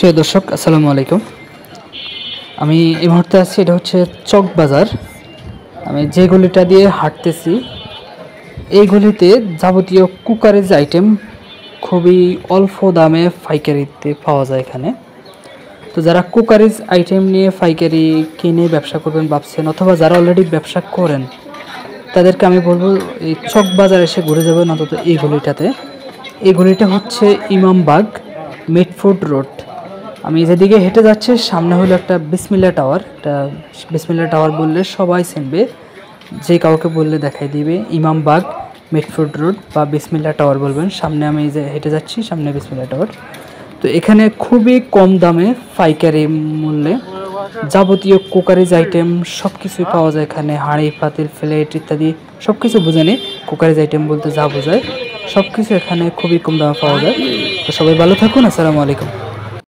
প্রিয় দর্শক আসসালামু আলাইকুম। আমি এই মুহূর্তে আছি, এটা হচ্ছে চক বাজার। আমি যে গলিটা দিয়ে হাঁটতেছি এই গলিতে যাবতীয় কুকারেজ আইটেম খুবই অল্প দামে পাইকারিতে পাওয়া যায় এখানে। তো যারা কুকারেজ আইটেম নিয়ে পাইকারি কিনে ব্যবসা করবেন ভাবছেন, অথবা যারা অলরেডি ব্যবসা করেন তাদেরকে আমি বলবো এই চক বাজার এসে ঘুরে যাবেন অন্তত এই গলিটাতে। এই গলিটা হচ্ছে ইমামবাগ মিটফুড রোড। আমি যেদিকে হেঁটে যাচ্ছি সামনে হলো একটা বিসমিল্লা টাওয়ার। একটা বিসমিল্লা টাওয়ার বললে সবাই চিনবে, যে কাউকে বললে দেখাই দিবে ইমামবাগ মিটফুড রোড বা বিসমিল্লা টাওয়ার বলবেন। সামনে আমি যে হেঁটে যাচ্ছি সামনে বিসমিল্লা টাওয়ার। তো এখানে খুবই কম দামে পাইকারি মূল্যে যাবতীয় কুকারিজ আইটেম সব কিছুই পাওয়া যায় এখানে। হাঁড়ি পাতিল প্লেট ইত্যাদি সব কিছু বুঝে নিই, কুকারিজ আইটেম বলতে যা বোঝায় সব কিছু এখানে খুবই কম দামে পাওয়া যায়। তো সবাই ভালো থাকুন, আসসালামু আলাইকুম।